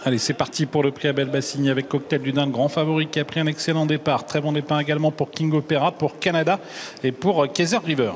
Allez, c'est parti pour le prix Abel Bassigny avec Cocktail du Dain, grand favori qui a pris un excellent départ. Très bon départ également pour King Opera, pour Canada et pour Kaiser River.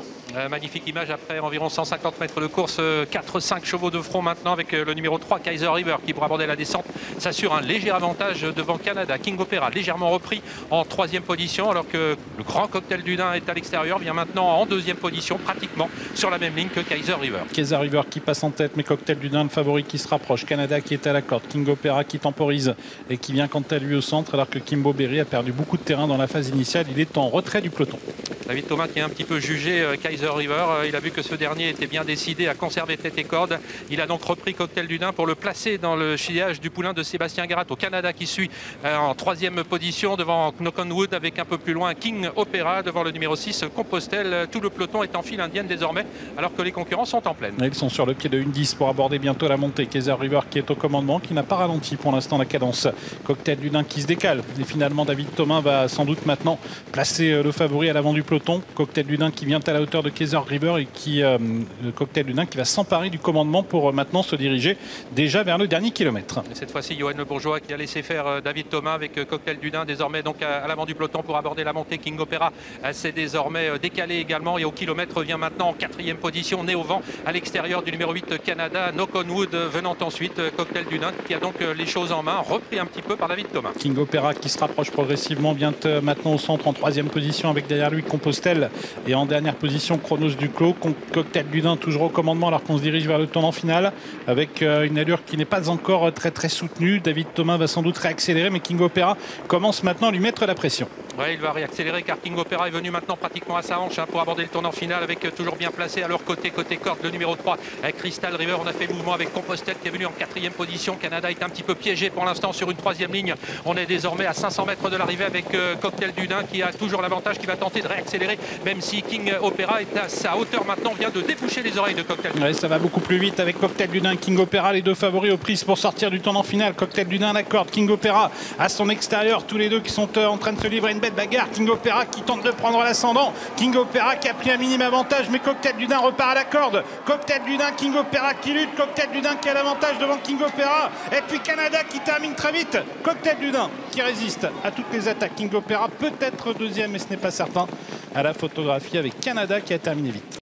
Magnifique image après environ 150 mètres de course, 4-5 chevaux de front maintenant avec le numéro 3 Kaiser River qui pour aborder la descente s'assure un léger avantage devant Canada. King Opera légèrement repris en 3e position alors que le grand Cocktail du Dain est à l'extérieur, vient maintenant en 2e position pratiquement sur la même ligne que Kaiser River. Kaiser River qui passe en tête mais Cocktail du Dain le favori qui se rapproche. Canada qui est à la corde, King Opera qui temporise et qui vient quant à lui au centre alors que Kimbo Berry a perdu beaucoup de terrain dans la phase initiale. Il est en retrait du peloton. David Thomas qui a un petit peu jugé Kaiser River, il a vu que ce dernier était bien décidé à conserver tête et corde. Il a donc repris Cocktail du Dain pour le placer dans le sillage du poulain de Sébastien Garat. Au Canada qui suit en 3e position devant Knock on Wood avec un peu plus loin King Opera devant le numéro 6 Compostelle. Tout le peloton est en file indienne désormais alors que les concurrents sont en pleine. Ils sont sur le pied de 1-10 pour aborder bientôt la montée. Kaiser River qui est au commandement, qui n'a pas ralenti pour l'instant la cadence. Cocktail du Dain qui se décale et finalement David Thomas va sans doute maintenant placer le favori à l'avant du peloton. Cocktail du Dain qui vient à la hauteur de Kaiser River et qui le Cocktail du Dain qui va s'emparer du commandement pour maintenant se diriger déjà vers le dernier kilomètre. Et cette fois-ci, Johan Le Bourgeois qui a laissé faire David Thomas avec Cocktail du Dain désormais donc à l'avant du peloton pour aborder la montée. King Opera s'est désormais décalé également et au kilomètre vient maintenant en 4e position, né au vent à l'extérieur du numéro 8 Canada. Knock on Wood venant ensuite, Cocktail du Dain qui a donc les choses en main, repris un petit peu par David Thomas. King Opera qui se rapproche progressivement vient maintenant au centre en 3e position avec derrière lui Compostelle et en dernière position Chronos Duclos. Cocktail du Dain toujours au commandement alors qu'on se dirige vers le tournant final avec une allure qui n'est pas encore très soutenue. David Thomas va sans doute réaccélérer mais King Opera commence maintenant à lui mettre la pression. Ouais, il va réaccélérer car King Opera est venu maintenant pratiquement à sa hanche pour aborder le tournant final avec toujours bien placé à leur côté corde le numéro 3 Crystal River. On a fait le mouvement avec Compostelle qui est venu en 4e position. Canada est un petit peu piégé pour l'instant sur une 3e ligne. On est désormais à 500 mètres de l'arrivée avec Cocktail du Dain qui a toujours l'avantage, qui va tenter de réaccélérer même si King Opera est à sa hauteur maintenant, vient de déboucher les oreilles de Cocktail du Dain. Ouais, ça va beaucoup plus vite avec Cocktail du Dain et King Opera, les deux favoris aux prises pour sortir du tournant final. Cocktail du Dain à la corde, King Opera à son extérieur, tous les deux qui sont en train de se livrer une belle bagarre. King Opera qui tente de prendre l'ascendant, King Opera qui a pris un minime avantage mais Cocktail du Dain repart à la corde. Cocktail du Dain, King Opera qui lutte, Cocktail du Dain qui a l'avantage devant King Opera et puis Canada qui termine très vite. Cocktail du Dain qui résiste à toutes les attaques. King Opera peut-être 2e mais ce n'est pas certain à la photographie avec Canada qui a terminé vite.